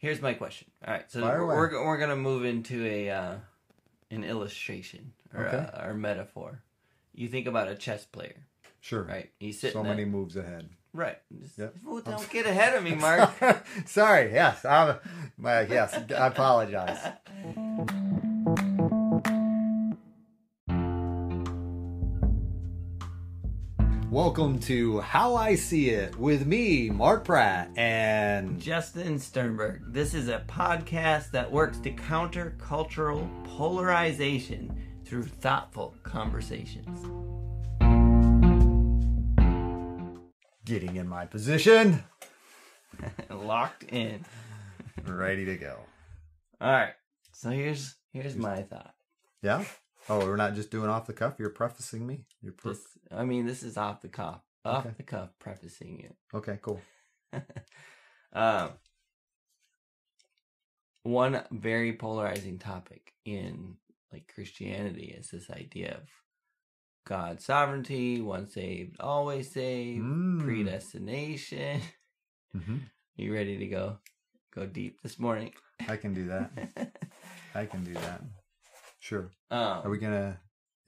here's my question. All right, so Fire away. we're gonna move into an illustration or Okay. or metaphor. You think about a chess player, Sure. right? He's sitting So there. many moves ahead. Right. Just, Yep. don't get ahead of me, Mark. Sorry. Yes. Yes. I apologize. Welcome to How I See It with me, Mark Pratt, and Justin Sternberg. This is a podcast that works to counter cultural polarization through thoughtful conversations. getting in my position. Locked in. Ready to go. All right. So here's my thought. Yeah? Oh, we're not just doing off the cuff? You're prefacing me? This is off the cuff. Off the cuff, prefacing it. Okay, cool. One very polarizing topic in Christianity is this idea of God's sovereignty, once saved, always saved, predestination. Mm-hmm. You ready to go deep this morning? I can do that. I can do that. Sure. Are we gonna?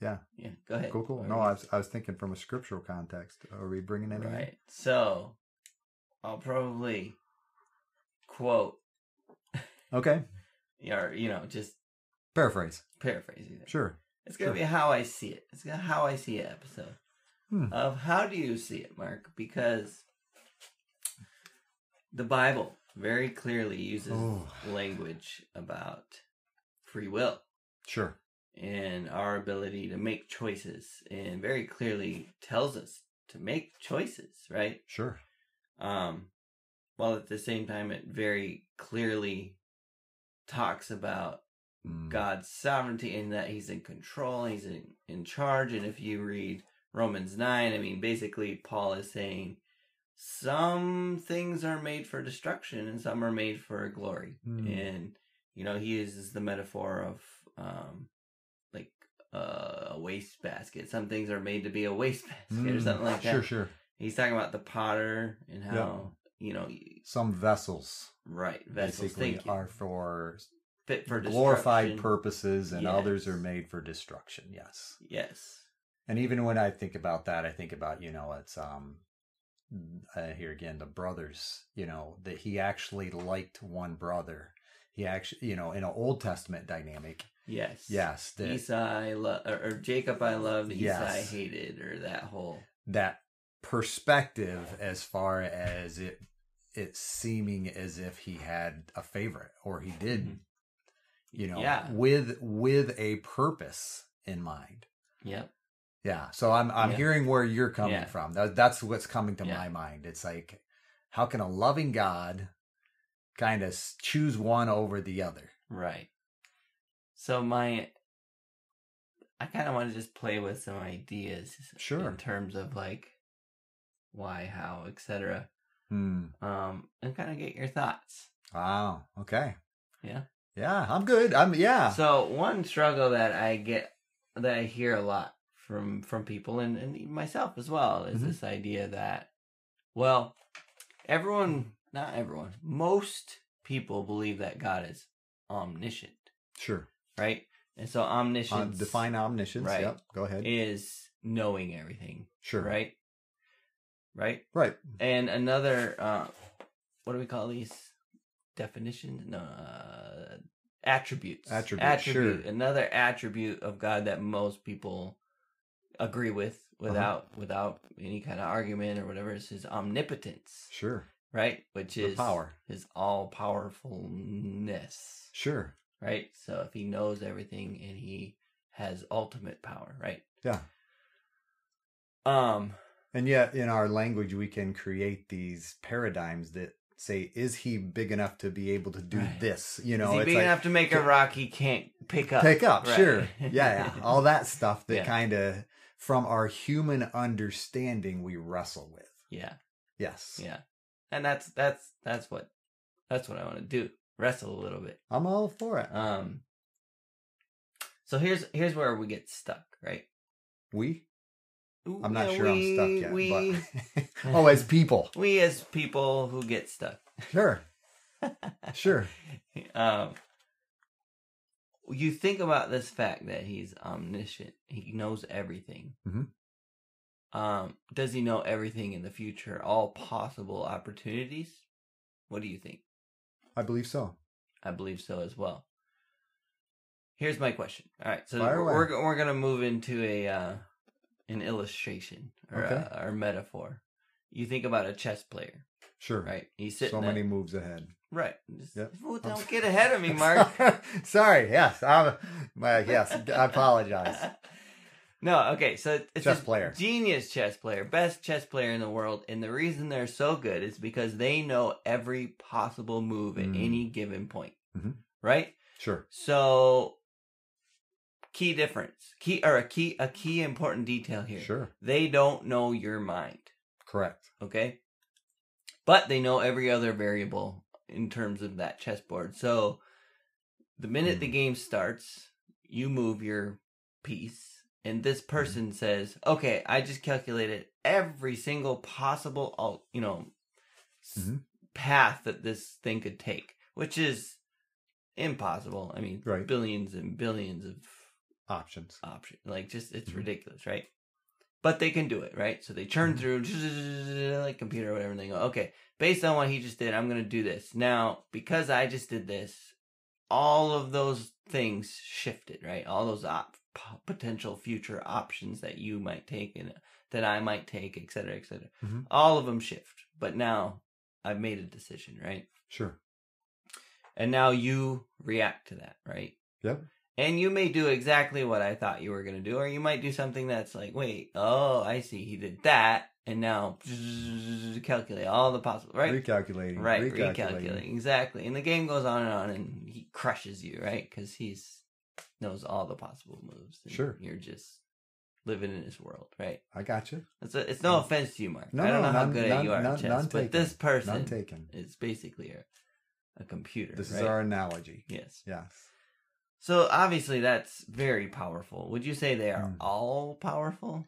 Yeah. Yeah. Go ahead. Cool. No, I was thinking from a scriptural context. Are we bringing anything? Right. So I'll probably quote. Okay. Or just paraphrasing it. Sure. It's gonna be how I see it. It's gonna how I see it episode of how do you see it, Mark? Because the Bible very clearly uses language about free will. Sure. And our ability to make choices, and very clearly tells us to make choices, right? Sure. While at the same time it very clearly talks about God's sovereignty and that he's in control, he's in charge. And if you read Romans 9, I mean, basically Paul is saying some things are made for destruction and some are made for glory. And, he uses the metaphor of a wastebasket. Some things are made to be a wastebasket or something like that. Sure. He's talking about the potter and how, some vessels. Right. Vessels basically are for fit for glorified purposes, and others are made for destruction. Yes. Yes. And even when I think about that, I think about, it's here again, the brothers, that he actually liked one brother. He actually, in an Old Testament dynamic. Yes. Yes. Esau Jacob I loved, Esau I hated, or that perspective as far as it seeming as if he had a favorite, or he did, with a purpose in mind. Yep. Yeah. So I'm hearing where you're coming from. That's what's coming to my mind. It's like, how can a loving God kind of choose one over the other? Right. So I kind of want to just play with some ideas. Sure. In terms of why, how, etc. And kind of get your thoughts. Wow. Okay. Yeah. Yeah, I'm good. So one struggle that I hear a lot from people and myself as well is this idea that, well, not everyone, most people believe that God is omniscient. Sure. Right? And so omniscience. Define omniscience. Right. Yep. Go ahead. Is knowing everything. Sure. Right? Right? Right. And another, what do we call these? Definitions? No, attributes. Attribute. Sure. Another attribute of God that most people agree with without any kind of argument or whatever is his omnipotence. Sure. Right? Which is power. His all-powerfulness. Sure. Right? So if he knows everything and he has ultimate power, right? Yeah. And yet in our language we can create these paradigms that say, is he big enough to be able to do this? Is he big enough to make a rock he can't pick up? Right. Sure. Yeah. All that stuff that kind of, from our human understanding, we wrestle with. Yeah. Yes. Yeah. And that's what I want to do. Wrestle a little bit. I'm all for it. So here's where we get stuck, right? I'm not sure I'm stuck yet. But as people. We as people who get stuck. Sure. Sure. You think about this fact that he's omniscient. He knows everything. Mm-hmm. Does he know everything in the future? All possible opportunities? What do you think? I believe so. I believe so as well. Here's my question. All right, so Fire away. we're gonna move into an illustration or or metaphor. You think about a chess player. Sure. Right. He's sitting so many moves ahead. Right. Yep. Don't get ahead of me, Mark. Sorry. Yes. Yes. I apologize. No. Okay. So it's chess player. Genius chess player. Best chess player in the world. And the reason they're so good is because they know every possible move at any given point. Mm-hmm. Right? Sure. So key difference. A key important detail here. Sure. They don't know your mind. Correct. Okay? But they know every other variable in terms of that chessboard. So the minute the game starts, you move your piece, and this person says, "Okay, I just calculated every single possible, path that this thing could take," which is impossible. I mean, billions and billions of options. Like, just it's ridiculous, right? But they can do it, right? So they churn through like computer or whatever, and they go, okay, based on what he just did, I'm going to do this. Now, because I just did this, all of those things shifted, right? All those potential future options that you might take and that I might take, et cetera, et cetera. Mm-hmm. All of them shift. But now I've made a decision, right? Sure. And now you react to that, right? Yep. And you may do exactly what I thought you were going to do, or you might do something that's like, wait, oh, I see, he did that, and now calculate all the possible, right? Recalculating. Right, recalculating, exactly. And the game goes on, and he crushes you, right? Because he's knows all the possible moves. Sure. You're just living in his world, right? I got you. It's no offense to you, Mark. I don't know how good you are at chess, but this person is basically a computer. This is our analogy. Yes. Yes. So obviously that's very powerful. Would you say they are all powerful?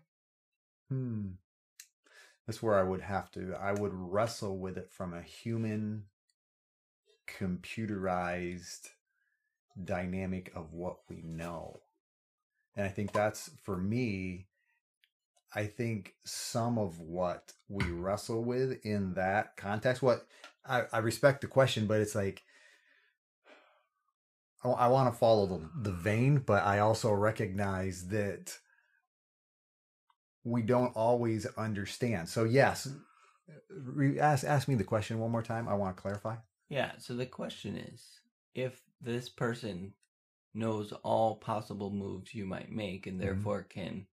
That's where I would wrestle with it from a human computerized dynamic of what we know. And I think that's, for me, I think some of what we wrestle with in that context, I respect the question, but it's like, I want to follow the vein, but I also recognize that we don't always understand. So yes, ask me the question one more time. I want to clarify. Yeah. So the question is, if this person knows all possible moves you might make and therefore can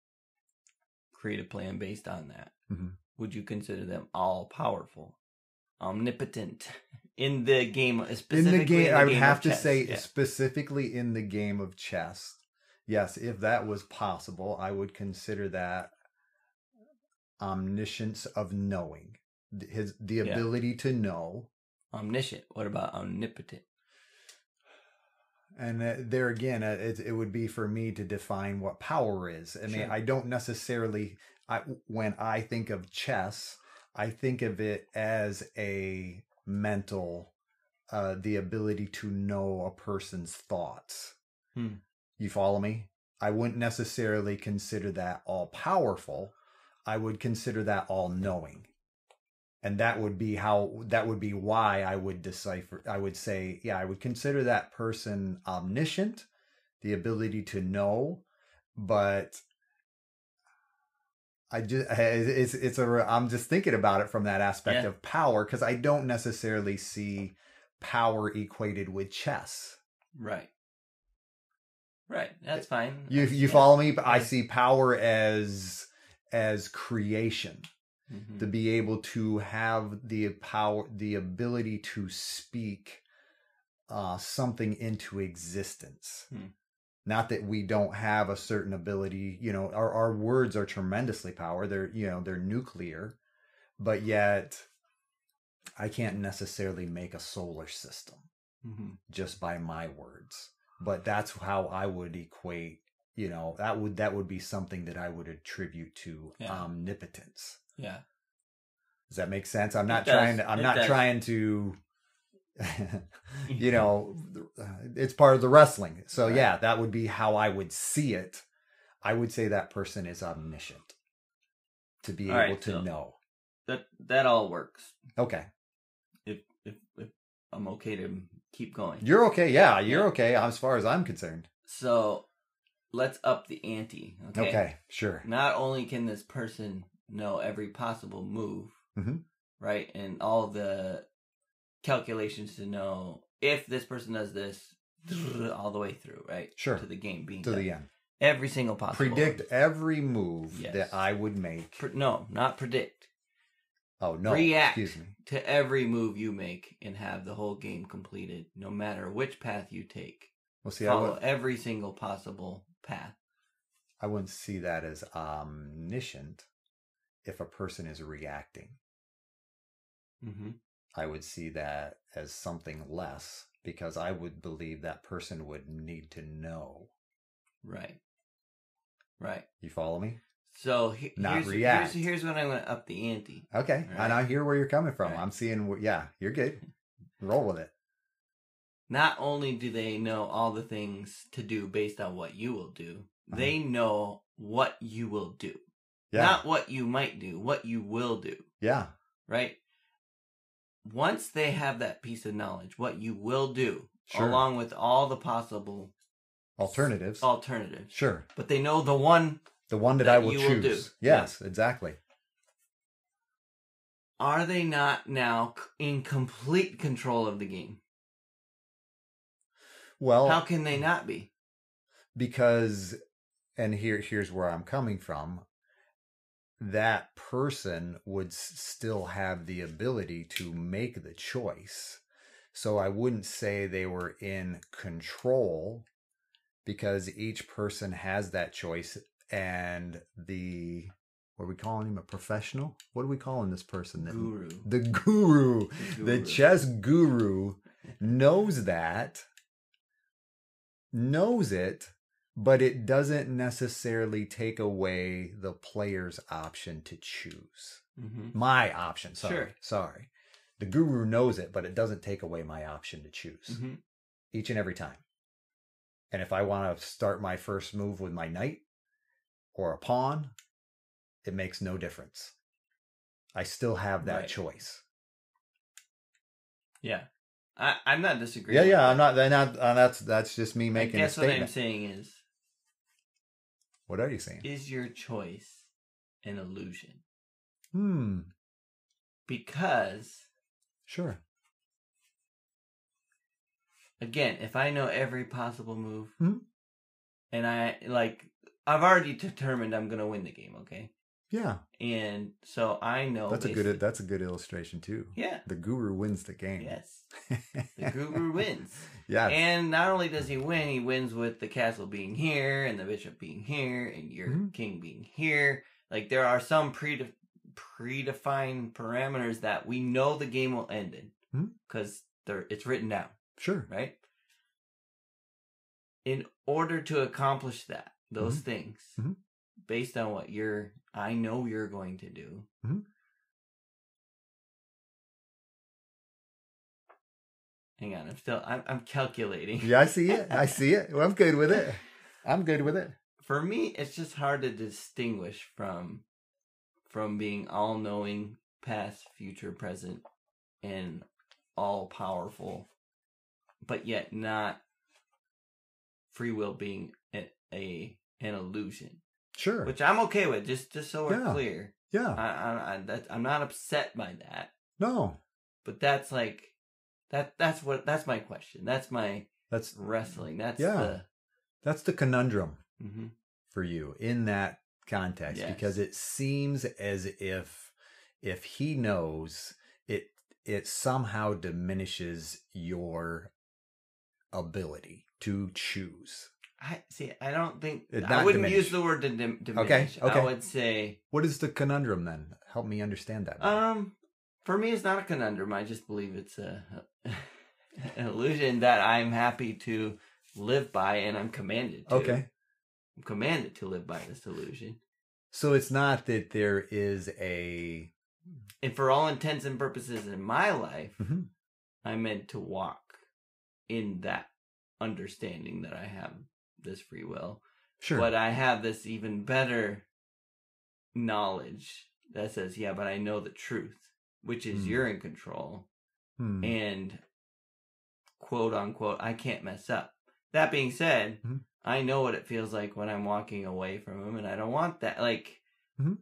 create a plan based on that, would you consider them all powerful, omnipotent? In the game, specifically I would have to say specifically in the game of chess. Yes, if that was possible, I would consider that omniscience of knowing, the ability to know. Omniscient. What about omnipotent? And there again, it would be for me to define what power is. I mean, I don't necessarily. When I think of chess, I think of it as a mental, the ability to know a person's thoughts. You follow me? I wouldn't necessarily consider that all powerful. I would consider that all knowing. And that would be why I would decipher. I would say, I would consider that person omniscient, the ability to know, but I'm just thinking about it from that aspect of power, because I don't necessarily see power equated with chess. Right. That's fine. You follow me? But I see power as creation. To be able to have the power, the ability to speak something into existence. Not that we don't have a certain ability, our words are tremendously powerful. They're nuclear, but yet I can't necessarily make a solar system just by my words. But that's how I would equate, that would be something that I would attribute to omnipotence. Yeah. Does that make sense? I'm not trying to you know, it's part of the wrestling. So Right. yeah, that would be how I would see it. I would say that person is omniscient to be All able right, to so know. that all works. Okay. If I'm okay to keep going. You're okay. Yeah, you're okay as far as I'm concerned. So let's up the ante. Okay. Okay, sure. Not only can this person know every possible move, Mhm. right, and all the calculations to know if this person does this all the way through, right? Sure. To the game being To done. the end. Every single possible. Predict every move Yes. that I would make. No, not predict. Oh, no. React Excuse me. to every move you make and have the whole game completed, no matter which path you take. Well, see, Follow every single possible path. I wouldn't see that as omniscient if a person is reacting. Mm-hmm. I would see that as something less because I would believe that person would need to know. Right. Right. You follow me? So here's when I'm going to up the ante. Okay. Right. And I hear where you're coming from. Right. I'm seeing, yeah, you're good. Roll with it. Not only do they know all the things to do based on what you will do, they know what you will do. Yeah. Not what you might do, what you will do. Yeah. Right? Once they have that piece of knowledge, what you will do, Sure. along with all the possible alternatives. Sure. But they know the one that I will choose. Will do. Yes, exactly. Are they not now in complete control of the game? Well, how can they not be? Because, and here's where I'm coming from, that person would still have the ability to make the choice. So I wouldn't say they were in control because each person has that choice. And what are we calling him? A professional? What are we calling this person? Guru. The guru. The chess guru knows it, but it doesn't necessarily take away the player's option to choose. Mm-hmm. My option. Sorry. Sure. Sorry. The guru knows it, but it doesn't take away my option to choose. Mm-hmm. Each and every time. And if I want to start my first move with my knight or a pawn, it makes no difference. I still have that choice. Yeah. I'm not disagreeing. Yeah, I'm not. That's just me making a statement. What I'm saying is. What are you saying? Is your choice an illusion? Because. Sure. Again, if I know every possible move, and I've already determined I'm going to win the game. Okay. Yeah. And so I know that's a good illustration too. Yeah. The guru wins the game. Yes. The guru wins. Yeah. And not only does he win, he wins with the castle being here and the bishop being here and your king being here. Like there are some predefined parameters that we know the game will end in because it's written down. Sure. Right? In order to accomplish those things, based on what I know you're going to do. Hang on, I'm calculating. Yeah, I see it. Well, I'm good with it. For me, it's just hard to distinguish from being all-knowing, past, future, present, and all-powerful, but yet not free will being an illusion. Sure. Which I'm okay with, just so we're clear. Yeah. I'm not upset by that. No. But that's like that's my question. That's wrestling. That's the conundrum for you in that context, because it seems as if he knows it somehow diminishes your ability to choose. I don't think I wouldn't use the word diminish. Okay. I would say. What is the conundrum then? Help me understand that. For me, it's not a conundrum. I just believe it's an illusion that I'm happy to live by, and I'm commanded to. Okay. I'm commanded to live by this illusion. So it's not that there is a. And for all intents and purposes in my life, I'm meant to walk in that understanding that I have this free will. Sure. But I have this even better knowledge that says, yeah, but I know the truth, which is you're in control. And quote unquote, I can't mess up. That being said, I know what it feels like when I'm walking away from him, and I don't want that. Like,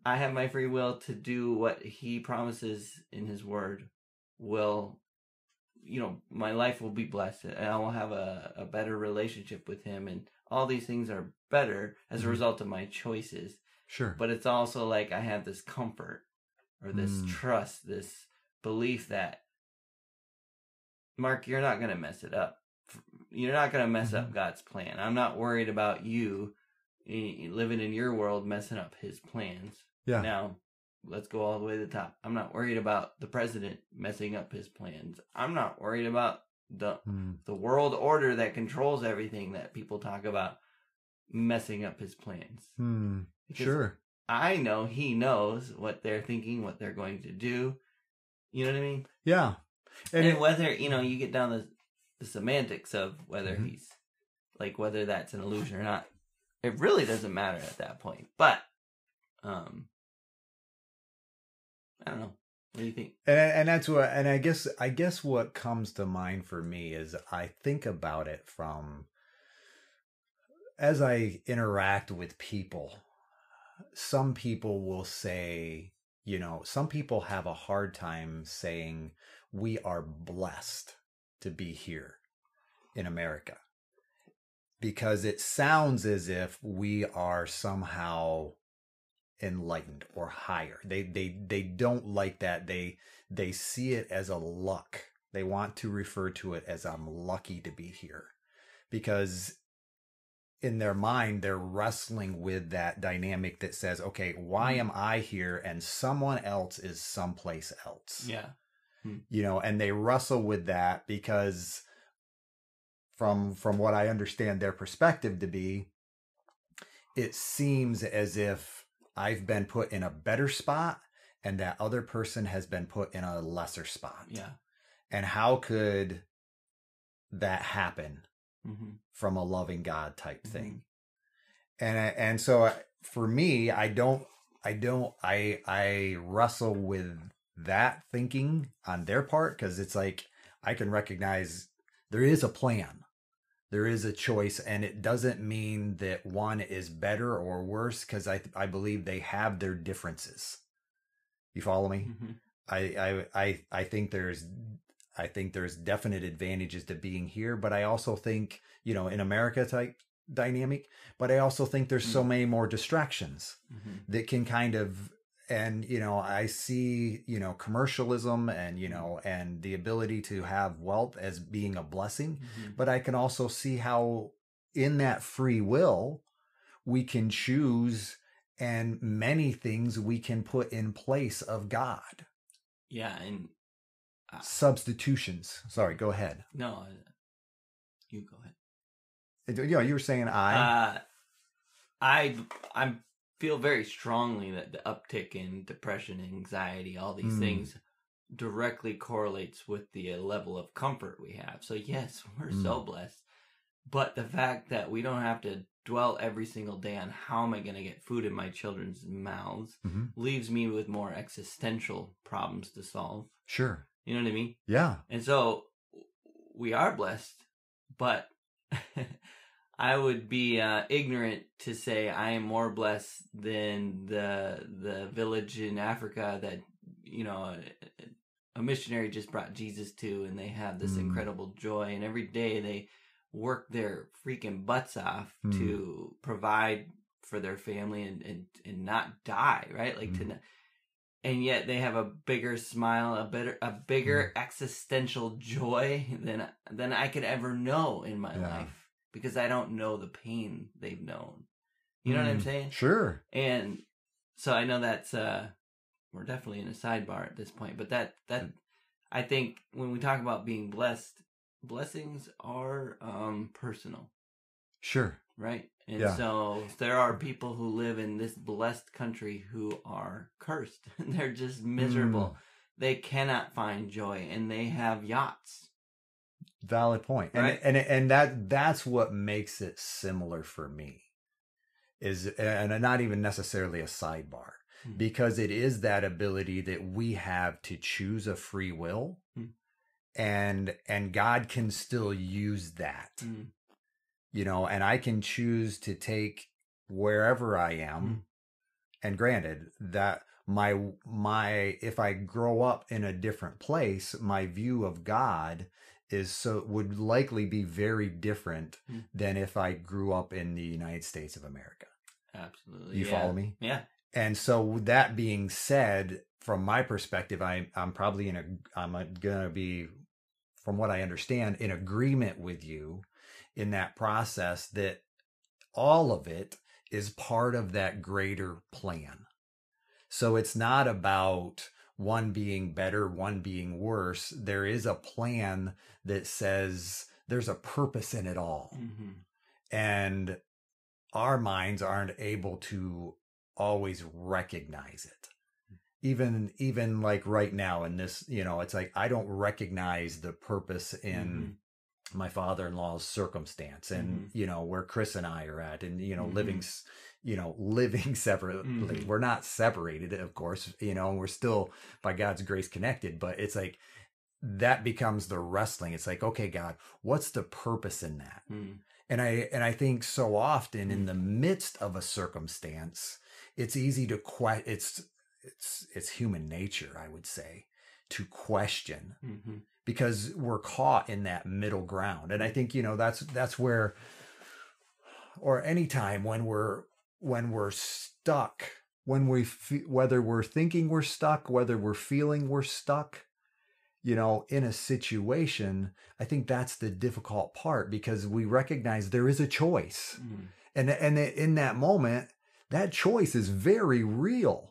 I have my free will to do what he promises in his word will, my life will be blessed, and I will have a better relationship with him, and all these things are better as a result of my choices. Sure. But it's also like I have this comfort or this trust, this belief that, Mark, you're not going to mess it up. You're not going to mess up God's plan. I'm not worried about you living in your world messing up his plans. Yeah. Now, let's go all the way to the top. I'm not worried about the president messing up his plans. I'm not worried about the world order that controls everything that people talk about messing up his plans. Sure. I know he knows what they're thinking, what they're going to do. You know what I mean? Yeah. And whether, you get down the semantics of whether he's, like, whether that's an illusion or not, it really doesn't matter at that point. But, I don't know. What do you think? And that's what, and I guess what comes to mind for me is I think about it from, as I interact with people, some people will say, some people have a hard time saying we are blessed to be here in America, because it sounds as if we are somehow enlightened or higher. They don't like that. They see it as a luck. They want to refer to it as I'm lucky to be here, because in their mind, they're wrestling with that dynamic that says, okay, why am I here and someone else is someplace else? Yeah. And they wrestle with that because from what I understand their perspective to be, it seems as if I've been put in a better spot and that other person has been put in a lesser spot. Yeah. And how could that happen from a loving God type thing? And so for me, I wrestle with that thinking on their part, because it's like I can recognize there is a plan, there is a choice, and it doesn't mean that one is better or worse, because I believe they have their differences. You follow me? I think there's definite advantages to being here, but I also think, in America type dynamic, but I also think there's so many more distractions that can kind of, and, I see, commercialism and, and the ability to have wealth as being a blessing, but I can also see how in that free will, we can choose, and many things we can put in place of God. Yeah. And substitutions. Sorry, go ahead. No, you go ahead. You were saying I feel very strongly that the uptick in depression, anxiety, all these things directly correlates with the level of comfort we have. So yes, we're so blessed. But the fact that we don't have to dwell every single day on how am I going to get food in my children's mouths leaves me with more existential problems to solve. Sure. You know what I mean? Yeah. And so we are blessed, but I would be ignorant to say I am more blessed than the village in Africa that, a missionary just brought Jesus to, and they have this incredible joy, and every day they work their freaking butts off to provide for their family and not die, right? Like and yet they have a bigger smile, a bigger existential joy than I could ever know in my life, because I don't know the pain they've known. You know what I'm saying? Sure. And so I know that's we're definitely in a sidebar at this point, but that I think when we talk about being blessed, blessings are personal. Sure. Right? And so there are people who live in this blessed country who are cursed. They're just miserable. They cannot find joy, and they have yachts Valid point. Right? And that's what makes it similar for me. And not even necessarily a sidebar, because it is that ability that we have to choose a free will, and God can still use that. You know, and I can choose to take wherever I am. And granted that my if I grow up in a different place, my view of God would likely be very different than if I grew up in the United States of America. Absolutely. You follow me? Yeah. And so that being said, from my perspective, I'm probably I'm gonna be, from what I understand, in agreement with you in that process, that all of it is part of that greater plan. So it's not about one being better, one being worse. There is a plan that says there's a purpose in it all. And our minds aren't able to always recognize it. Even like right now in this, you know, it's like I don't recognize the purpose in my father-in-law's circumstance, and you know, where Chris and I are at, and you know, living separately. We're not separated, of course, you know, and we're still by God's grace connected, but it's like that becomes the wrestling. It's like, okay, God, what's the purpose in that? And I think so often in the midst of a circumstance, it's easy to it's human nature, I would say, to question, because we're caught in that middle ground. And I think, you know, that's where, or anytime when we're stuck, whether we're thinking we're stuck, whether we're feeling we're stuck, you know, in a situation, I think that's the difficult part, because we recognize there is a choice. And in that moment, that choice is very real.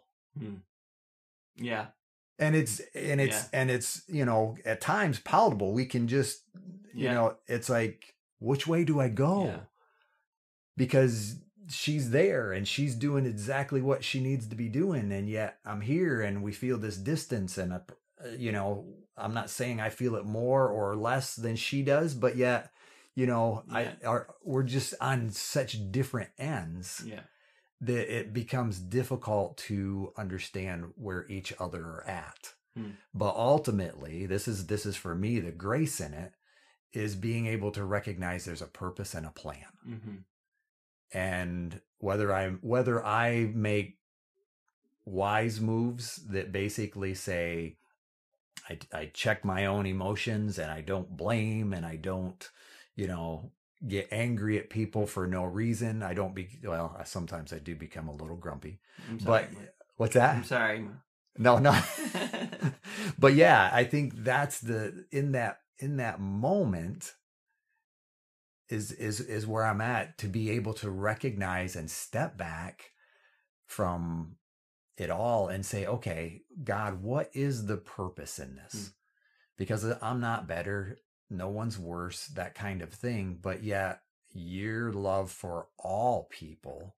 Yeah. And it's, you know, at times palatable. We can just, you know, it's like, which way do I go? Yeah. Because she's there and she's doing exactly what she needs to be doing. And yet I'm here and we feel this distance. And, you know, I'm not saying I feel it more or less than she does, but yet, you know, we're just on such different ends. Yeah. That it becomes difficult to understand where each other are at. But ultimately, this is for me, the grace in it is being able to recognize there's a purpose and a plan. And whether I make wise moves that basically say, I check my own emotions and I don't blame and I don't, you know, get angry at people for no reason. Sometimes I do become a little grumpy. I'm sorry, but what's that? I'm sorry. No. But yeah, I think that's in that moment is where I'm at, to be able to recognize and step back from it all and say, okay, God, what is the purpose in this? Because I'm not better. No one's worse, that kind of thing. But yet your love for all people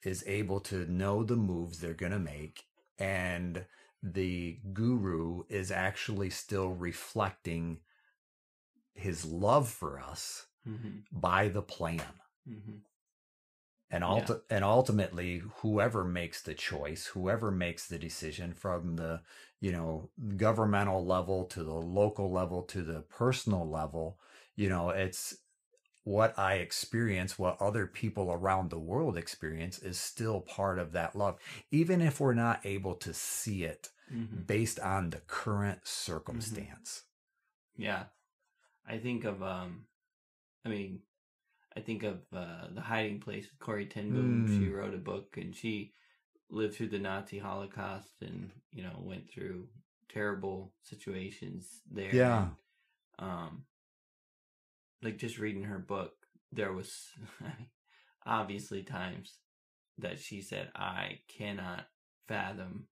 is able to know the moves they're going to make. And the guru is actually still reflecting his love for us by the plan. And ultimately, whoever makes the choice, whoever makes the decision, from the, you know, governmental level to the local level to the personal level, you know, it's what I experience, what other people around the world experience, is still part of that love, even if we're not able to see it based on the current circumstance. Yeah. I think of, The Hiding Place with Corrie ten Boom. She wrote a book and she lived through the Nazi Holocaust and, you know, went through terrible situations there. Yeah. And, like, just reading her book, there was obviously times that she said, I cannot fathom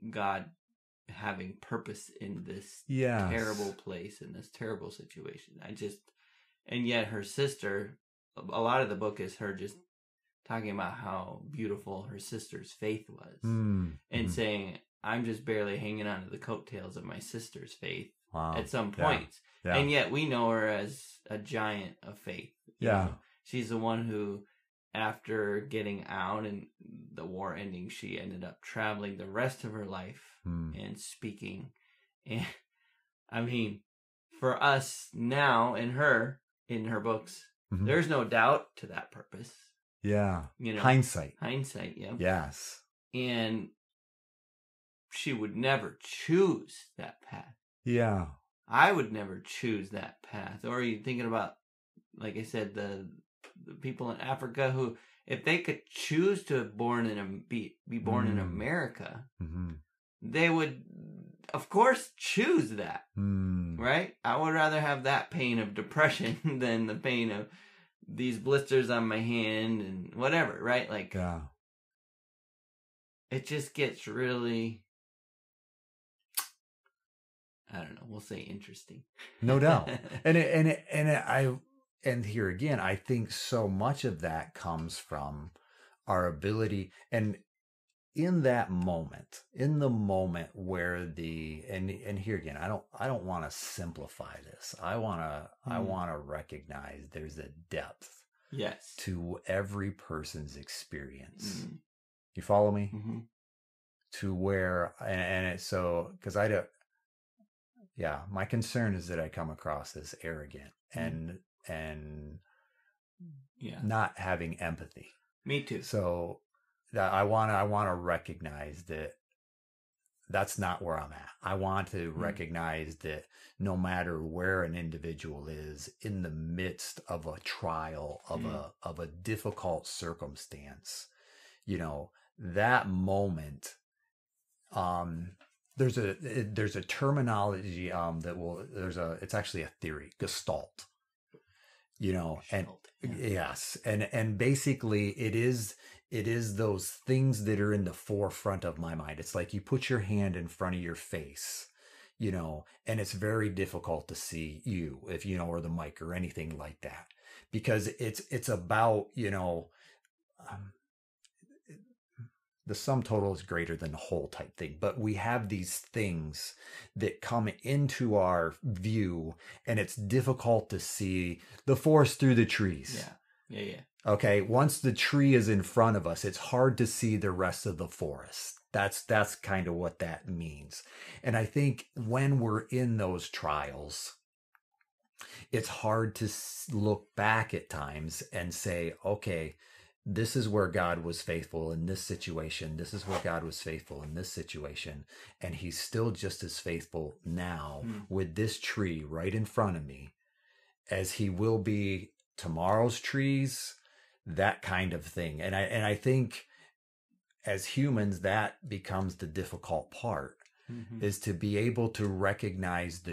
God having purpose in this terrible place, in this terrible situation. And yet her sister, a lot of the book is her just talking about how beautiful her sister's faith was, and saying, I'm just barely hanging on to the coattails of my sister's faith Wow. at some points. Yeah. And yet we know her as a giant of faith. You know? She's the one who, after getting out and the war ending, she ended up traveling the rest of her life and speaking. And I mean, for us now in her books, there's no doubt to that purpose. Yeah. You know, Hindsight. Yeah. Yes. And she would never choose that path. Yeah. I would never choose that path. Or are you thinking about, like I said, the people in Africa who, if they could choose to be born in America, they would, of course, choose that. Right? I would rather have that pain of depression than the pain of these blisters on my hand and whatever, right? Like, it just gets really, I don't know, we'll say interesting. No doubt. And here again, I think so much of that comes from our ability, and in that moment, in the moment where and here again, I don't want to simplify this. I want to recognize there's a depth to every person's experience. You follow me? To where, and it's so, because my concern is that I come across as arrogant and not having empathy. Me too. So that I want to recognize that that's not where I'm at. I want to recognize that no matter where an individual is in the midst of a trial, of a difficult circumstance, you know, that moment, there's a terminology it's actually a theory, Gestalt. You know, and yes, and basically it is those things that are in the forefront of my mind. It's like you put your hand in front of your face, you know, and it's very difficult to see you, if you know, or the mic or anything like that, because it's about, you know, the sum total is greater than the whole type thing. But we have these things that come into our view, and it's difficult to see the forest through the trees. Yeah. Okay. Once the tree is in front of us, it's hard to see the rest of the forest. That's kind of what that means. And I think when we're in those trials, it's hard to look back at times and say, okay, this is where God was faithful in this situation. This is where God was faithful in this situation. And he's still just as faithful now with this tree right in front of me as he will be tomorrow's trees, that kind of thing. And I think as humans, that becomes the difficult part, is to be able to recognize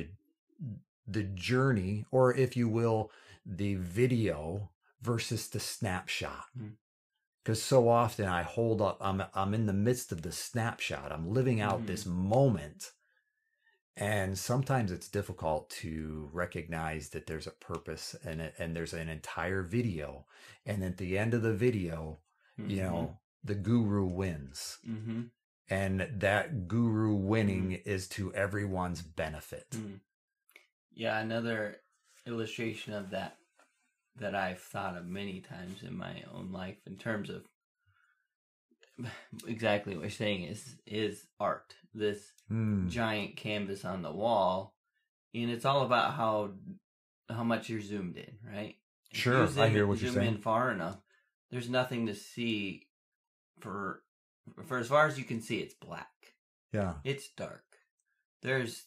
the journey, or if you will, the video versus the snapshot. Because so often I hold up, I'm in the midst of the snapshot. I'm living out this moment. And sometimes it's difficult to recognize that there's a purpose and there's an entire video. And at the end of the video, you know, the guru wins. And that guru winning is to everyone's benefit. Yeah, another illustration of that I've thought of many times in my own life, in terms of exactly what you're saying, is art. This giant canvas on the wall, and it's all about how much you're zoomed in, right? Sure, I hear what you're saying. Zoom in far enough, there's nothing to see for as far as you can see. It's black. Yeah, it's dark. There's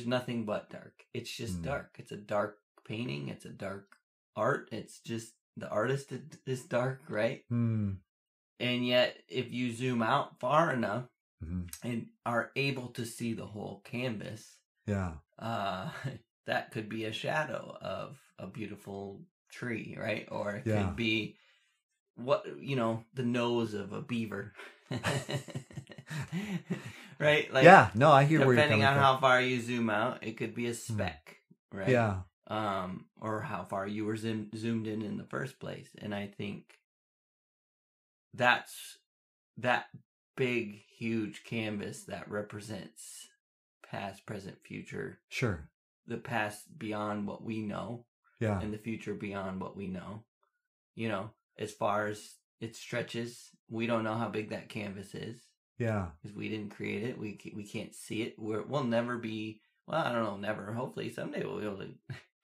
nothing but dark. It's just dark. It's a dark painting. It's a dark art. It's just the artist is dark, right? And yet if you zoom out far enough and are able to see the whole canvas, that could be a shadow of a beautiful tree, right? Or it could be the nose of a beaver. Right? Like, I hear where you're coming from. Depending on how far you zoom out, it could be a speck, right? Yeah. Or how far you were zoomed in the first place. And I think that's that big, huge canvas that represents past, present, future. Sure. The past beyond what we know. Yeah. And the future beyond what we know. You know, as far as it stretches, we don't know how big that canvas is. Yeah. Because we didn't create it. We can't see it. We'll never be, well, I don't know, never. Hopefully someday we'll be able to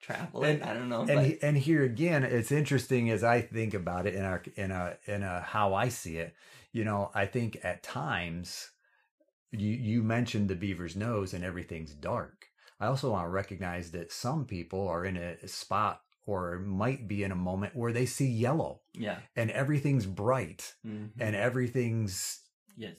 travel it. I don't know. And here again, it's interesting as I think about it in a how I see it. You know, I think at times you mentioned the beaver's nose and everything's dark. I also want to recognize that some people are in a spot or might be in a moment where they see yellow. Yeah. And everything's bright and everything's. Yes.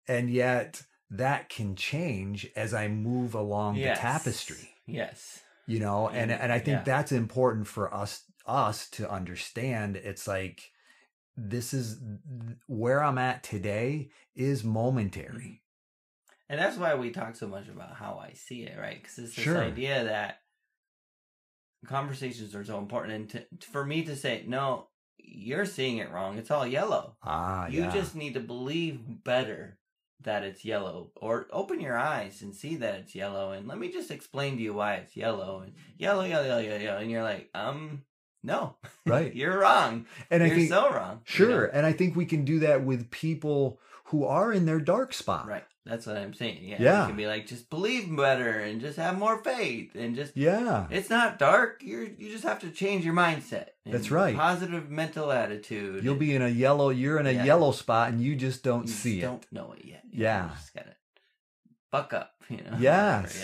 And yet that can change as I move along the tapestry. Yes. You know, and I think that's important for us to understand. It's like, this is where I'm at today is momentary. And that's why we talk so much about how I see it, right? Because it's this idea that conversations are so important. And for me to say, no, you're seeing it wrong. It's all yellow. You just need to believe better that it's yellow, or open your eyes and see that it's yellow. And let me just explain to you why it's yellow and yellow. And you're like, no, right. You're wrong. And you're so wrong. Sure. You know? And I think we can do that with people who are in their dark spot. Right. That's what I'm saying. Yeah. You can be like, just believe better and just have more faith and just, yeah, it's not dark. You just have to change your mindset. That's right. Positive mental attitude. You're in a yellow spot and you just don't see it. Don't know it yet. You just gotta buck up, you know. Yes.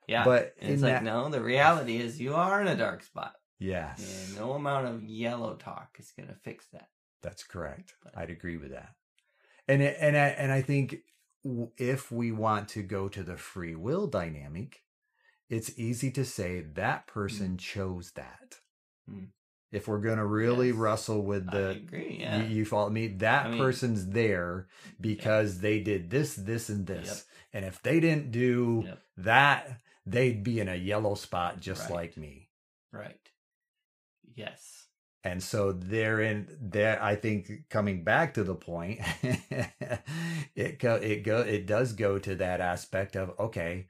Yeah. But it's like, no, the reality is you are in a dark spot. Yes. And no amount of yellow talk is going to fix that. That's correct. I'd agree with that. And I think if we want to go to the free will dynamic, it's easy to say that person chose that. If we're going to really wrestle with the, I agree, yeah. You follow me? That person's there because they did this, this, and this. Yep. And if they didn't do that, they'd be in a yellow spot just like me. Right. Yes. And so there, I think coming back to the point, it does go to that aspect of, okay,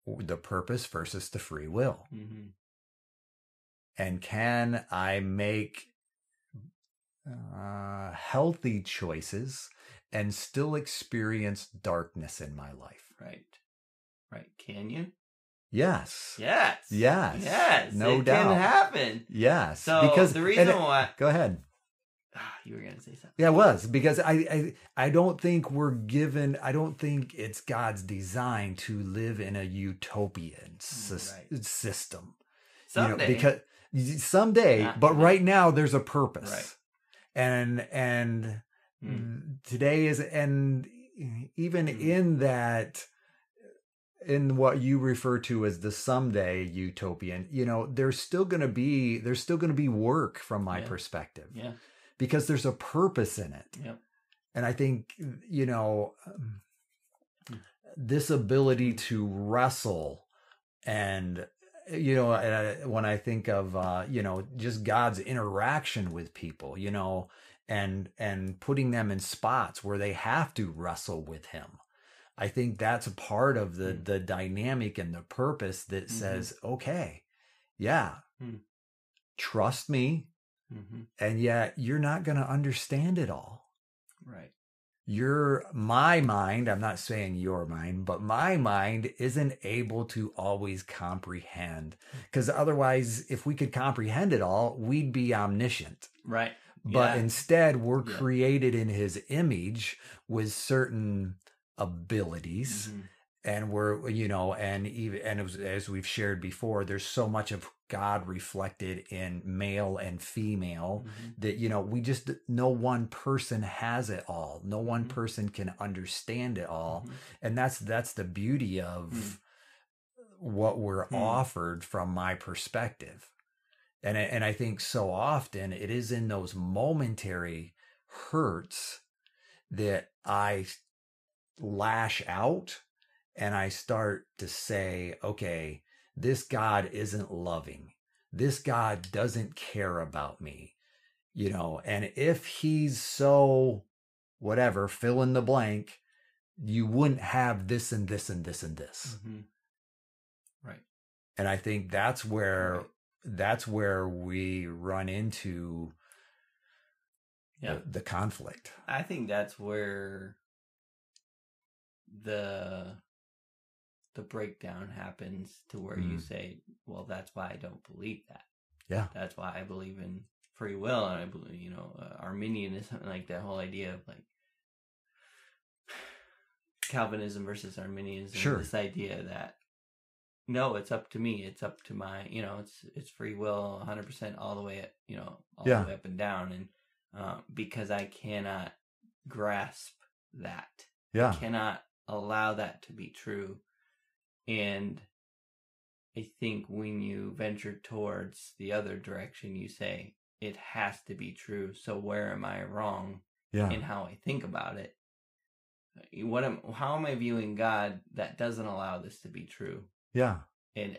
the purpose versus the free will. And can I make healthy choices and still experience darkness in my life? Right. Can you? Yes. No doubt. It can happen. Yes. So because the reason why. Go ahead. You were going to say something. Yeah, it was because I don't think we're given. I don't think it's God's design to live in a utopian system. Someday. Because someday, but right now there's a purpose. Right. And today is, and even in that, in what you refer to as the someday utopian, there's still going to be work from my perspective. Yeah. Because there's a purpose in it. Yep. And I think, this ability to wrestle and, when I think of, just God's interaction with people, and putting them in spots where they have to wrestle with him. I think that's a part of the dynamic and the purpose that says, okay, trust me. And yet you're not going to understand it all. Right. My mind, I'm not saying your mind, but my mind isn't able to always comprehend. Because otherwise, if we could comprehend it all, we'd be omniscient. Right. But instead, we're created in his image with certain abilities. And we're, as we've shared before, there's so much of God reflected in male and female that, we just, no one person has it all. No one person can understand it all. And that's the beauty of what we're offered from my perspective. And I think so often it is in those momentary hurts that I lash out. And I start to say, okay, this God isn't loving. This God doesn't care about me, and if he's so whatever, fill in the blank, you wouldn't have this and this and this and this. Mm-hmm. Right. And I think that's where we run into the conflict. I think that's where the breakdown happens, to where you say, well, that's why I don't believe that. Yeah. That's why I believe in free will, and I believe, Arminianism, like that whole idea of like Calvinism versus Arminianism. Sure. This idea that, no, it's up to me. It's up to my, it's free will 100% all the way, the way up and down. And because I cannot grasp that. Yeah. I cannot allow that to be true. And I think when you venture towards the other direction, you say, it has to be true. So where am I wrong in how I think about it? How am I viewing God that doesn't allow this to be true? Yeah. And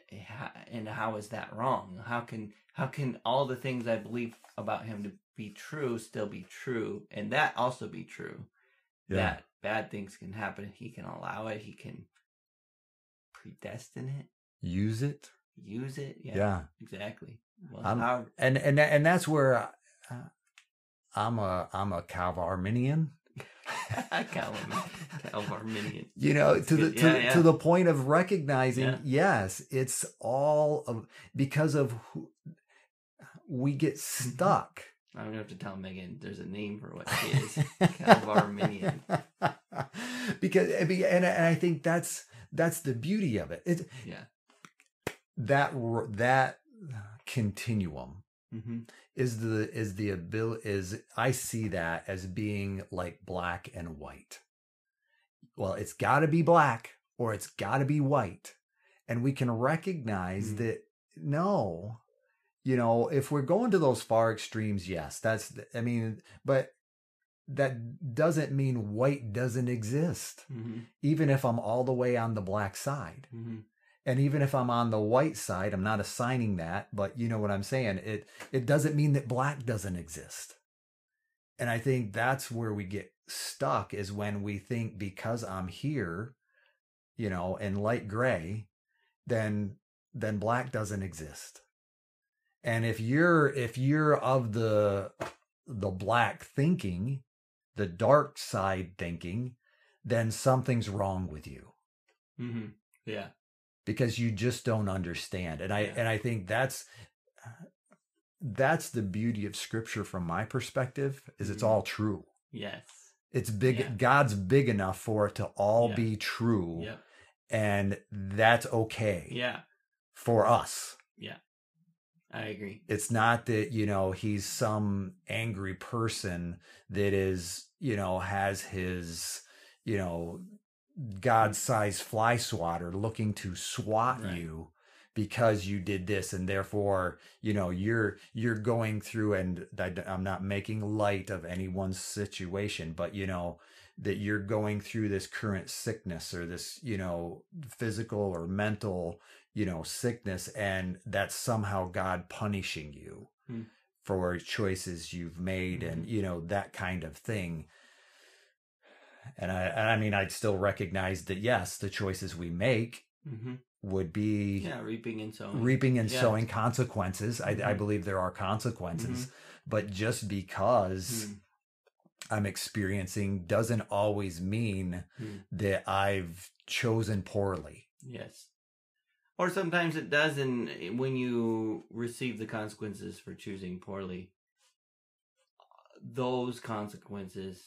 how is that wrong? How can all the things I believe about him to be true still be true, and that also be true? Yeah. That bad things can happen. He can allow it. He can predestine it. Use it. Yeah. Exactly. Well, and that's where I'm a Calvarminian. Calvarminian. To the point of recognizing, yes, it's all of, because of who we get stuck. I'm gonna have to tell Megan there's a name for what she is. Calvarminian. Because and I think that's the beauty of it. That continuum is the ability, I see that as being like black and white. Well, it's got to be black or it's got to be white, and we can recognize that. No, if we're going to those far extremes, yes, but that doesn't mean white doesn't exist. Even if I'm all the way on the black side. And even if I'm on the white side, I'm not assigning that, but you know what I'm saying? It doesn't mean that black doesn't exist. And I think that's where we get stuck, is when we think because I'm here, in light gray, then black doesn't exist. And if you're of the black thinking, the dark side thinking, then something's wrong with you. Yeah. Because you just don't understand. And I think that's the beauty of Scripture from my perspective, is it's all true. Yes. It's big. Yeah. God's big enough for it to all be true. Yeah. And that's okay. Yeah. For us. Yeah. I agree. It's not that, he's some angry person that is, has his, God-sized fly swatter looking to swat you because you did this, and therefore, you're going through, and I'm not making light of anyone's situation, but that you're going through this current sickness or this, physical or mental, sickness, and that's somehow God punishing you for choices you've made, and that kind of thing. And I'd still recognize that, yes, the choices we make would be reaping and sowing consequences. I believe there are consequences, but just because I'm experiencing doesn't always mean that I've chosen poorly. Yes. Or sometimes it does, and when you receive the consequences for choosing poorly, those consequences,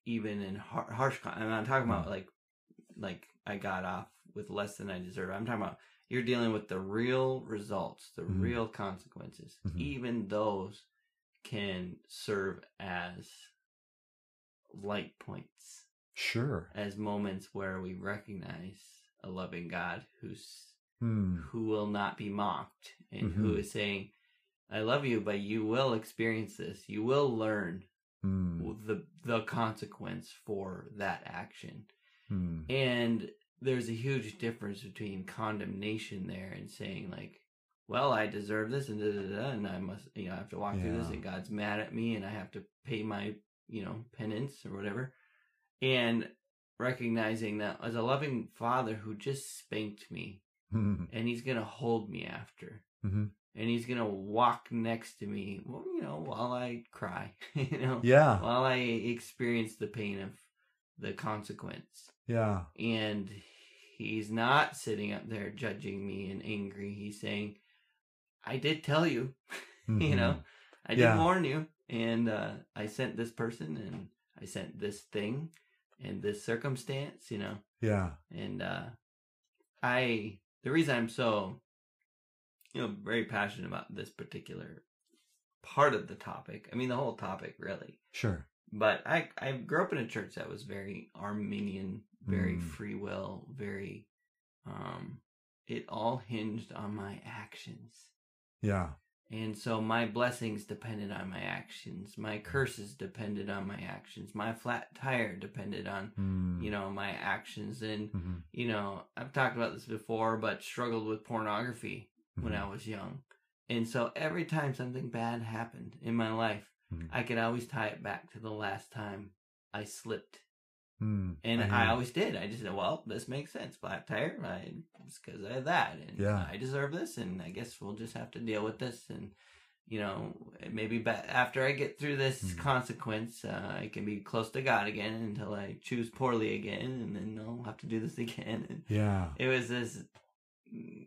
even in harsh, I'm talking about like I got off with less than I deserve. I'm talking about you're dealing with the real results, the real consequences. Even those can serve as light points. Sure. As moments where we recognize a loving God who will not be mocked, and who is saying, I love you, but you will experience this. You will learn the consequence for that action. And there's a huge difference between condemnation there and saying like, well, I deserve this and and I must, I have to walk through this, and God's mad at me and I have to pay my, penance or whatever. And recognizing that as a loving father who just spanked me, and he's going to hold me after. And he's going to walk next to me, while I cry, Yeah. while I experience the pain of the consequence. Yeah. And he's not sitting up there judging me and angry. He's saying, I did tell you, I did warn you. And I sent this person, and I sent this thing and this circumstance, Yeah. And the reason I'm so, very passionate about this particular part of the topic, I mean, the whole topic, really. Sure. But I grew up in a church that was very Arminian, very free will, very, it all hinged on my actions. Yeah. And so my blessings depended on my actions. My curses depended on my actions. My flat tire depended on, my actions. And, I've talked about this before, but struggled with pornography when I was young. And so every time something bad happened in my life, I could always tie it back to the last time I slipped. And I always did. I just said, well, this makes sense. Flat tire, it's because I had that. And I deserve this. And I guess we'll just have to deal with this. And, maybe after I get through this consequence, I can be close to God again until I choose poorly again. And then I'll have to do this again. And it was this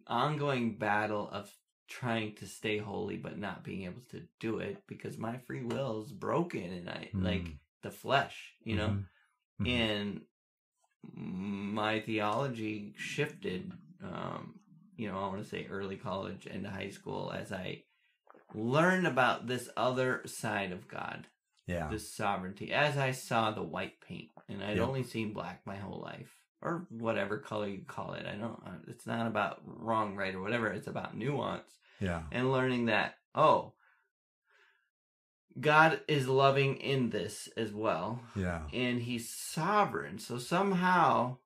ongoing battle of trying to stay holy but not being able to do it because my free will is broken and I like the flesh, and my theology shifted, I want to say early college and high school as I learned about this other side of God, this sovereignty, as I saw the white paint, and I'd only seen black my whole life. Or whatever color you call it. It's not about wrong, right, or whatever. It's about nuance. Yeah. And learning that, God is loving in this as well. Yeah. And he's sovereign. So somehow,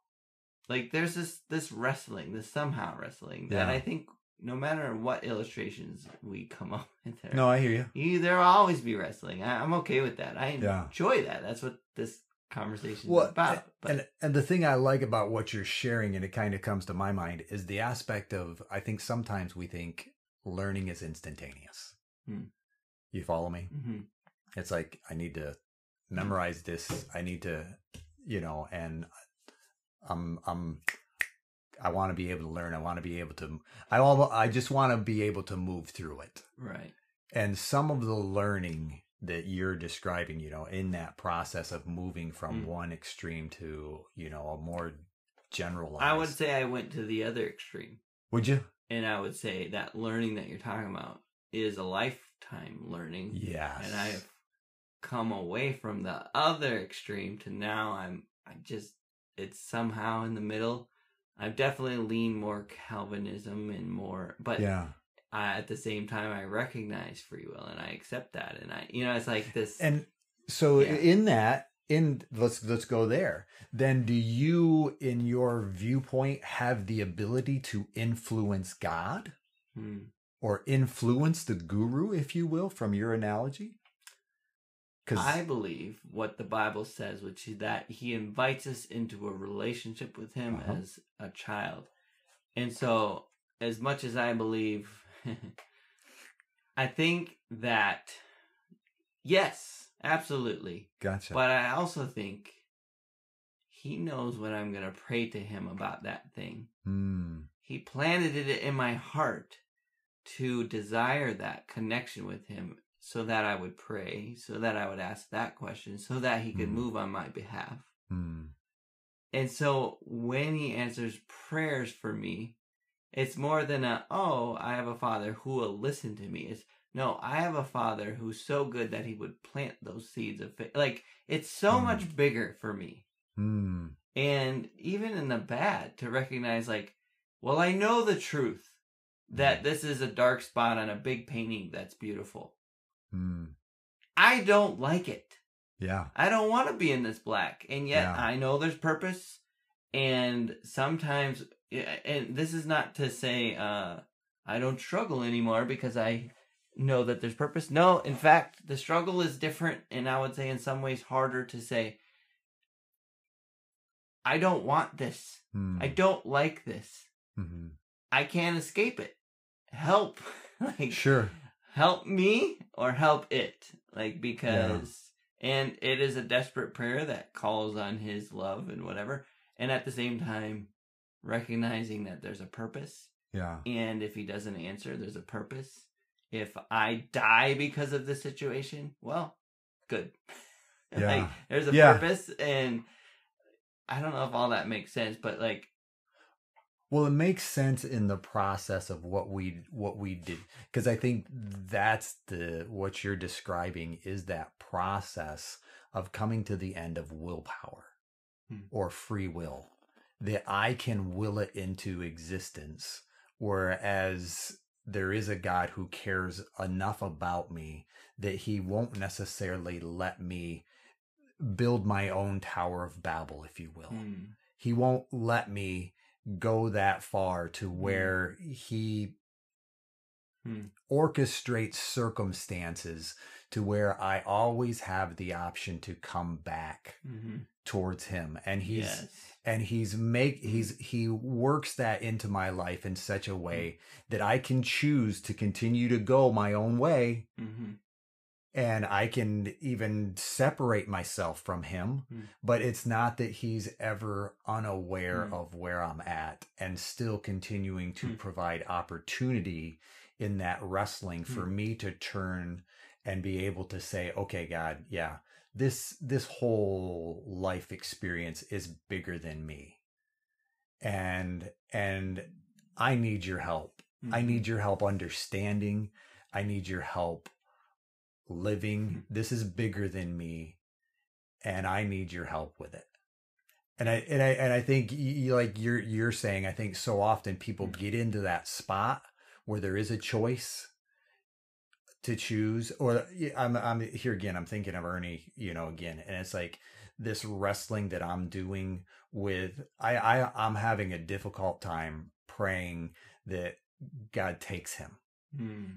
there's this wrestling, this somehow wrestling that I think no matter what illustrations we come up with there. No, I hear you. There'll always be wrestling. I'm okay with that. I enjoy that. That's what this conversation about. And the thing I like about what you're sharing, and it kind of comes to my mind, is the aspect of, I think sometimes we think learning is instantaneous. You follow me? It's like, I need to memorize this. I need to, and I want to be able to learn. I want to be able to, I just want to be able to move through it. Right. And some of the learning that you're describing, in that process of moving from one extreme to, a more generalized. I would say I went to the other extreme. Would you? And I would say that learning that you're talking about is a lifetime learning. Yes. And I have come away from the other extreme to now it's somehow in the middle. I've definitely leaned more Calvinism and more, but at the same time, I recognize free will and I accept that. And it's like this. And so let's go there. Then do you, in your viewpoint, have the ability to influence God or influence the guru, if you will, from your analogy? I believe what the Bible says, which is that he invites us into a relationship with him as a child. And so as much as I believe, I think that, yes, absolutely. Gotcha. But I also think he knows when I'm going to pray to him about that thing. He planted it in my heart to desire that connection with him so that I would pray, so that I would ask that question, so that he could move on my behalf. And so when he answers prayers for me, it's more than I have a father who will listen to me. It's, no, I have a father who's so good that he would plant those seeds of faith. It's so much bigger for me. And even in the bad, to recognize I know the truth that this is a dark spot on a big painting that's beautiful. I don't like it. Yeah. I don't want to be in this black. And yet I know there's purpose. And sometimes, and this is not to say I don't struggle anymore because I know that there's purpose. No, in fact, the struggle is different. And I would say in some ways harder to say, I don't want this. I don't like this. Mm-hmm. I can't escape it. Help. Like, sure. Help me or help it. Like, because, and it is a desperate prayer that calls on his love and whatever. And at the same time, recognizing that there's a purpose. Yeah. And if he doesn't answer, there's a purpose. If I die because of the situation, well, good. Yeah. Like, there's a purpose, and I don't know if all that makes sense, but like, well, it makes sense in the process of what we did, because I think that's what you're describing is that process of coming to the end of willpower or free will, that I can will it into existence, whereas there is a God who cares enough about me that he won't necessarily let me build my own Tower of Babel, if you will. He won't let me go that far to where he orchestrates circumstances to where I always have the option to come back towards him. And he works that into my life in such a way that I can choose to continue to go my own way. And I can even separate myself from him, but it's not that he's ever unaware of where I'm at, and still continuing to provide opportunity in that wrestling for me to turn and be able to say, okay, God, yeah, this whole life experience is bigger than me. And I need your help. I need your help understanding. I need your help living. This is bigger than me, and I need your help with it. And I think like you're saying, I think so often people get into that spot where there is a choice to choose, or I'm here again, I'm thinking of Ernie, again, and it's like this wrestling that I'm doing with, I'm having a difficult time praying that God takes him.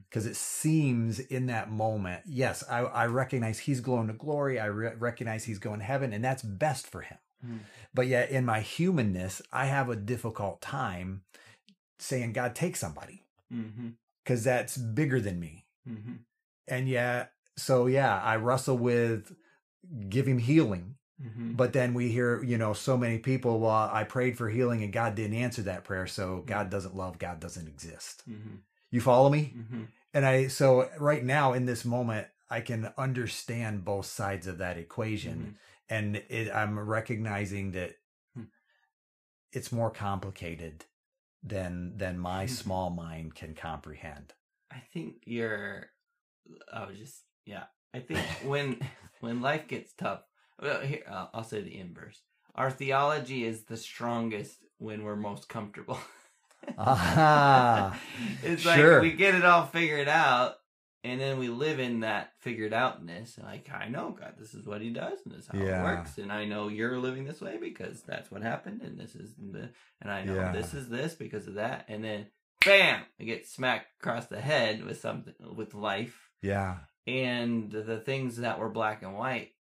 Because it seems in that moment, yes, I recognize he's going to glory. I recognize he's going to heaven, and that's best for him. But yet in my humanness, I have a difficult time saying, God, take somebody, because that's bigger than me. And I wrestle with give him healing. But then we hear, so many people, well, I prayed for healing and God didn't answer that prayer. So God doesn't love, God doesn't exist. You follow me? And so right now in this moment, I can understand both sides of that equation. And I'm recognizing that it's more complicated than my small mind can comprehend. I think I think when life gets tough, well, here, I'll say the inverse. Our theology is the strongest when we're most comfortable. It's like we get it all figured out, and then we live in that figured outness. Like, I know God, this is what he does, and this is how it works, and I know you're living this way because that's what happened, and this is and I know this is this because of that, and then bam, we get smacked across the head with something, with life. And the things that were black and white,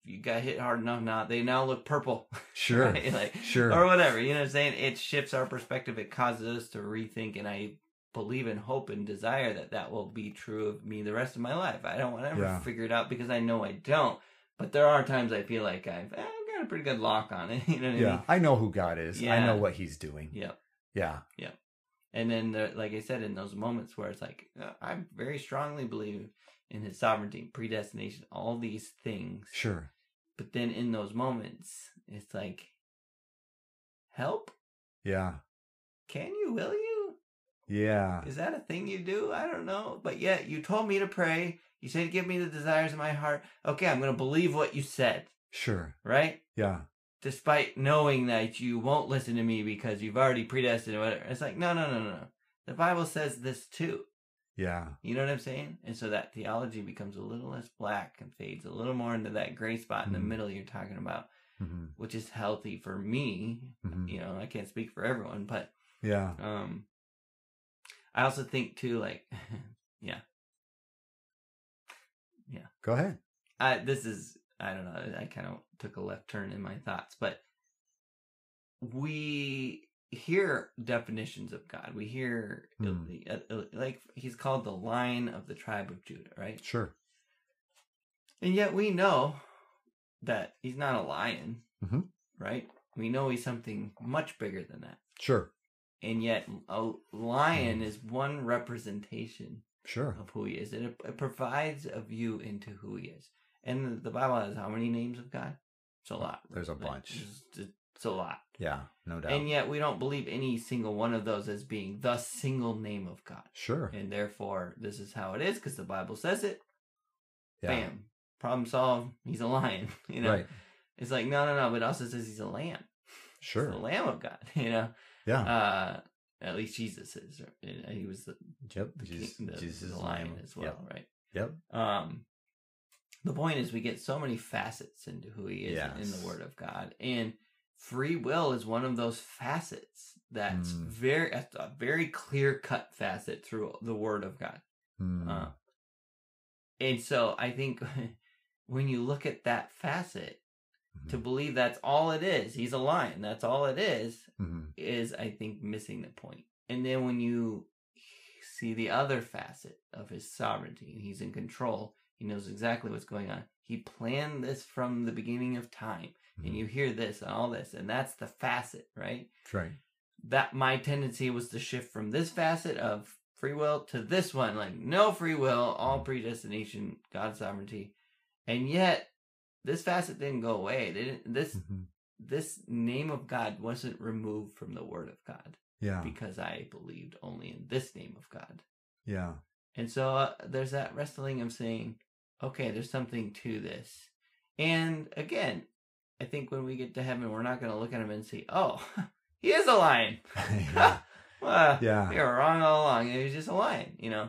you got hit hard enough now, they now look purple. Right? Like, or whatever, you know what I'm saying? It shifts our perspective. It causes us to rethink, and I believe and hope and desire that will be true of me the rest of my life. I don't want to ever figure it out because I know I don't. But there are times I feel like I've got a pretty good lock on it. You know what I mean? I know who God is. I know what he's doing. And then, like I said, in those moments where it's like, I very strongly believe in his sovereignty, predestination, all these things. But then in those moments, it's like, help? Can you, will you? Is that a thing you do? I don't know. But yet, you told me to pray. You said, give me the desires of my heart. Okay, I'm going to believe what you said. Right? Despite knowing that you won't listen to me because you've already predestined or whatever. It's like, no. The Bible says this too. You know what I'm saying? And so that theology becomes a little less black and fades a little more into that gray spot in the middle you're talking about, which is healthy for me. You know, I can't speak for everyone, but I also think too, like, Go ahead. This is, I don't know, I kind of took a left turn in my thoughts, but we hear definitions of God. We hear, like, he's called the Lion of the tribe of Judah, right? Sure. And yet we know that he's not a lion, Mm-hmm. right? We know he's something much bigger than that. Sure. And yet a lion is one representation Sure. of who he is. And it provides a view into who he is. And the Bible has how many names of God? It's a lot. There's a bunch. It's a lot. Yeah, no doubt. And yet we don't believe any single one of those as being the single name of God. Sure. And therefore, this is how it is because the Bible says it. Yeah. Bam. Problem solved. He's a lion. You know? Right. It's like, no. But it also says he's a lamb. Sure. He's the Lamb of God. You know? Yeah. At least Jesus is. He was the Jesus the lion as well, right? Yep. The point is we get so many facets into who he is in the Word of God. And free will is one of those facets that's a very clear-cut facet through the Word of God. And so I think when you look at that facet, to believe that's all it is, he's a lion, that's all it is I think missing the point. And then when you see the other facet of his sovereignty, and he's in control, he knows exactly what's going on. He planned this from the beginning of time. And you hear this and all this, and that's the facet, right? Right. That my tendency was to shift from this facet of free will to this one, like no free will, all predestination, God's sovereignty. And yet this facet didn't go away. This name of God wasn't removed from the Word of God. Yeah. Because I believed only in this name of God. Yeah. And so there's that wrestling of saying, okay, there's something to this. And again, I think when we get to heaven, we're not going to look at him and say, oh, he is a lion. Well, yeah. You were wrong all along. He was just a lion, you know?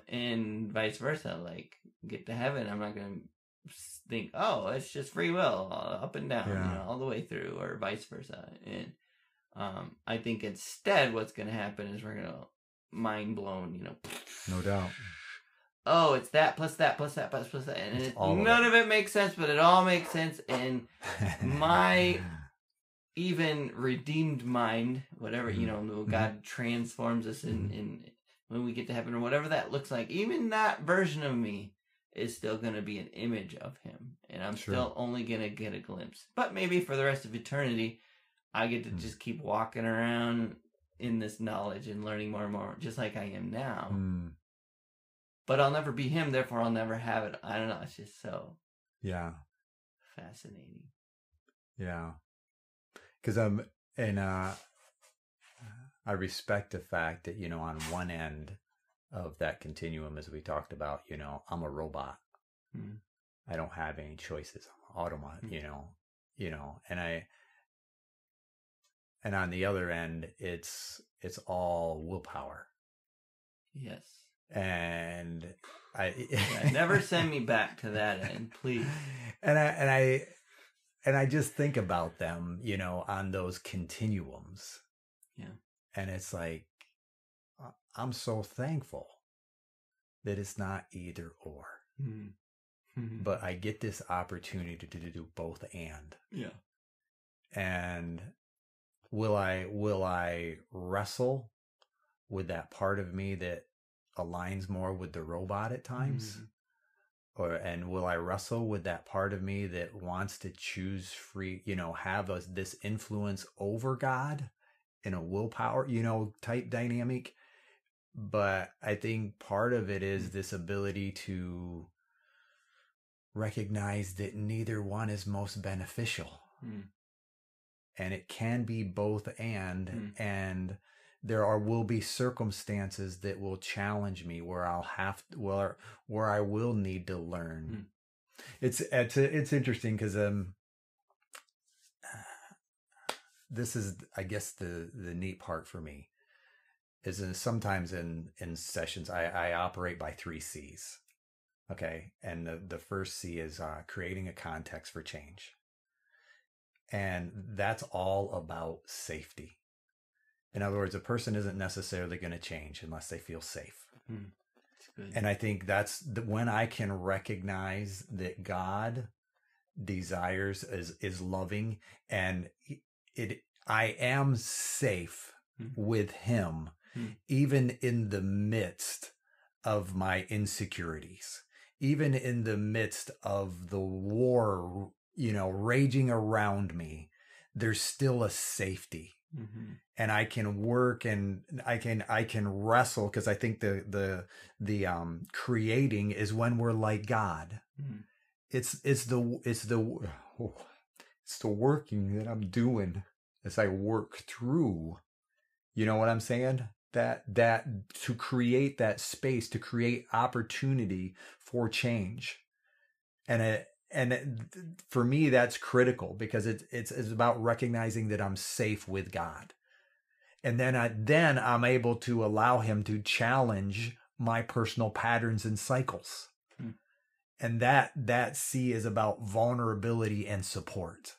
And vice versa. Like, get to heaven, I'm not going to think, oh, it's just free will, up and down, you know, all the way through, or vice versa. And I think instead what's going to happen is we're going to mind blown, you know. No doubt. Oh, it's that plus that plus that plus that. And none of it makes sense, but it all makes sense. And my even redeemed mind, whatever, you know, God transforms us in when we get to heaven or whatever that looks like, even that version of me is still going to be an image of him. And I'm still only going to get a glimpse. But maybe for the rest of eternity, I get to just keep walking around in this knowledge and learning more and more, just like I am now. But I'll never be him, therefore I'll never have it. I don't know. It's just so fascinating. Yeah. Because I respect the fact that, you know, on one end of that continuum, as we talked about, you know, I'm a robot. I don't have any choices. I'm an automat, you know, and on the other end, it's all willpower. Yes. And never send me back to that end, please. And I just think about them, you know, on those continuums. Yeah. And it's like, I'm so thankful that it's not either or. But I get this opportunity to do both and. Yeah. And will I wrestle with that part of me that aligns more with the robot at times? And will I wrestle with that part of me that wants to choose free, you know, have this influence over God in a willpower, you know, type dynamic? But I think part of it is this ability to recognize that neither one is most beneficial. And it can be both and will be circumstances that will challenge me where where I will need to learn. It's interesting because this is, I guess, the neat part for me is sometimes in sessions I operate by 3 C's. Okay, and the first C is creating a context for change, and that's all about safety. In other words, a person isn't necessarily going to change unless they feel safe. That's good. And I think that's when I can recognize that God desires is loving, and I am safe with him, even in the midst of my insecurities, even in the midst of the war, raging around me. There's still a safety. And I can work and I can wrestle, because I think the creating is when we're like God. It's the working that I'm doing as I work through. You know what I'm saying? That to create that space, to create opportunity for change. For me, that's critical, because it's about recognizing that I'm safe with God. And then I'm able to allow him to challenge my personal patterns and cycles. And that C is about vulnerability and support,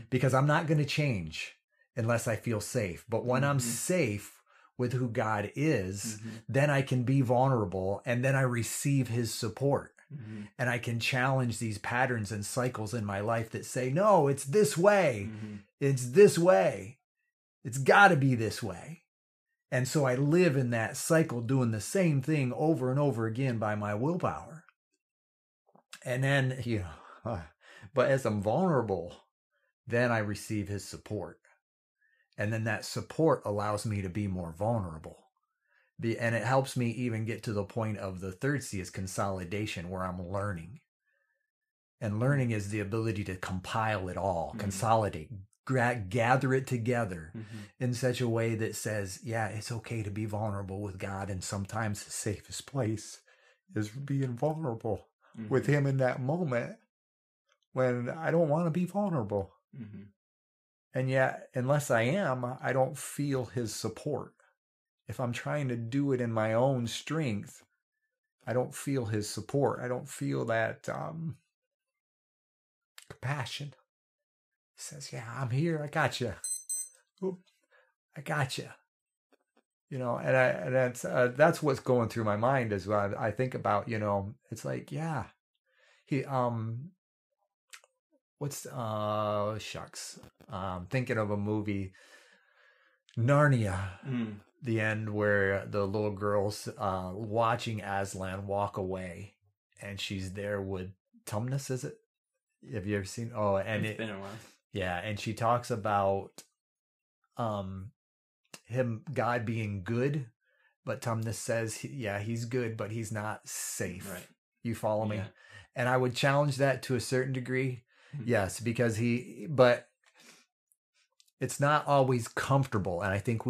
because I'm not going to change unless I feel safe. But when I'm safe with who God is, then I can be vulnerable, and then I receive his support. And I can challenge these patterns and cycles in my life that say, no, it's this way. It's this way. It's got to be this way. And so I live in that cycle, doing the same thing over and over again by my willpower. And then, but as I'm vulnerable, then I receive his support. And then that support allows me to be more vulnerable. And it helps me even get to the point of the third C is consolidation, where I'm learning. And learning is the ability to compile it all, consolidate, gather it together in such a way that says, yeah, it's okay to be vulnerable with God. And sometimes the safest place is being vulnerable with him in that moment when I don't want to be vulnerable. And yet, unless I am, I don't feel his support. If I'm trying to do it in my own strength, I don't feel his support. I don't feel that compassion. He says, yeah, I'm here. I got you. I got you. And that's what's going through my mind as well. I think about, it's like, yeah, he, shucks. Thinking of a movie, Narnia, the end, where the little girl's watching Aslan walk away, and she's there with Tumnus, is it? Have you ever seen? Oh, and it's been a while. Yeah, and she talks about God being good, but Tumnus says, he's good, but he's not safe. Right. You follow me? And I would challenge that to a certain degree. Yes, because but it's not always comfortable. And I think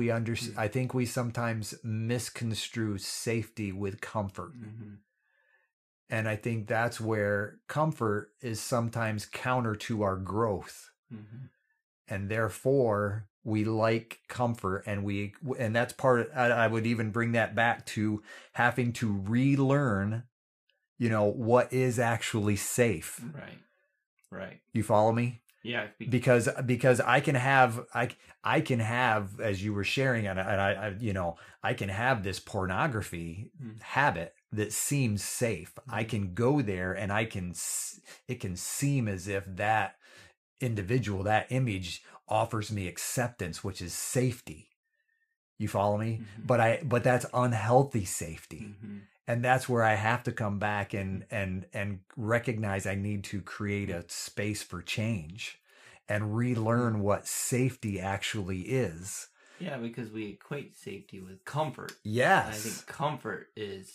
I think we sometimes misconstrue safety with comfort. And I think that's where comfort is sometimes counter to our growth. And therefore we like comfort, and that's I would even bring that back to having to relearn, what is actually safe. Right. You follow me? Yeah. Because I can have, as you were sharing, and I can have this pornography habit that seems safe. I can go there, and it can seem as if that individual, that image offers me acceptance, which is safety. You follow me? But that's unhealthy safety. And that's where I have to come back and recognize I need to create a space for change and relearn what safety actually is. Yeah, because we equate safety with comfort. Yes. And I think comfort is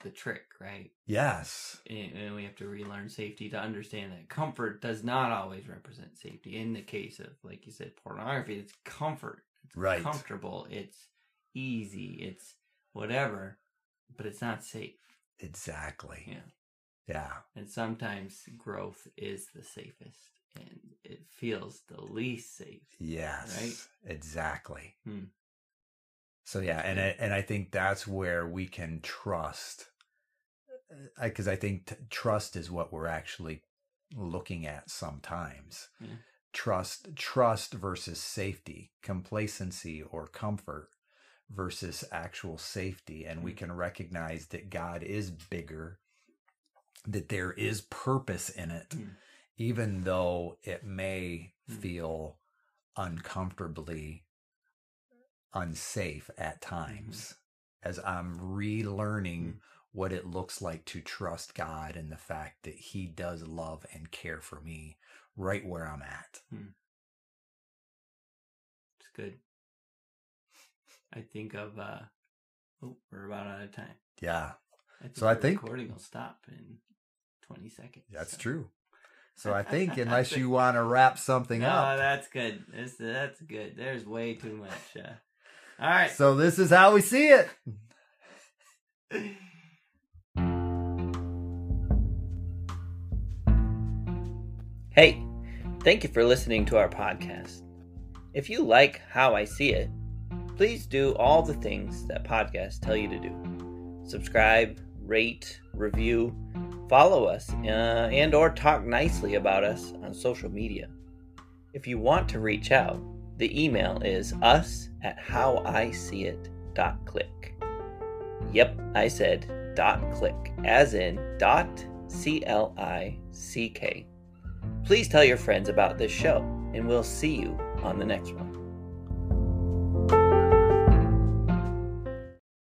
the trick, right? Yes. And we have to relearn safety to understand that comfort does not always represent safety. In the case of, like you said, pornography, it's comfort. It's comfortable. It's easy. It's whatever. But it's not safe. Exactly. Yeah. And sometimes growth is the safest, and it feels the least safe. Yes. Right? Exactly. So and I think that's where we can trust, because I think trust is what we're actually looking at sometimes. Trust versus safety, complacency or comfort versus actual safety. And we can recognize that God is bigger, that there is purpose in it, even though it may feel uncomfortably unsafe at times as I'm relearning what it looks like to trust God and the fact that he does love and care for me right where I'm at. It's good. I think of, we're about out of time. Yeah. I think the recording will stop in 20 seconds. That's true. So I think unless you want to wrap something up. No, that's good. That's good. There's way too much. All right. So this is how we see it. Hey, thank you for listening to our podcast. If you like how I see it, please do all the things that podcasts tell you to do. Subscribe, rate, review, follow us, and or talk nicely about us on social media. If you want to reach out, the email is us@howiseeit.click. Yep, I said .click, as in .click. Please tell your friends about this show, and we'll see you on the next one.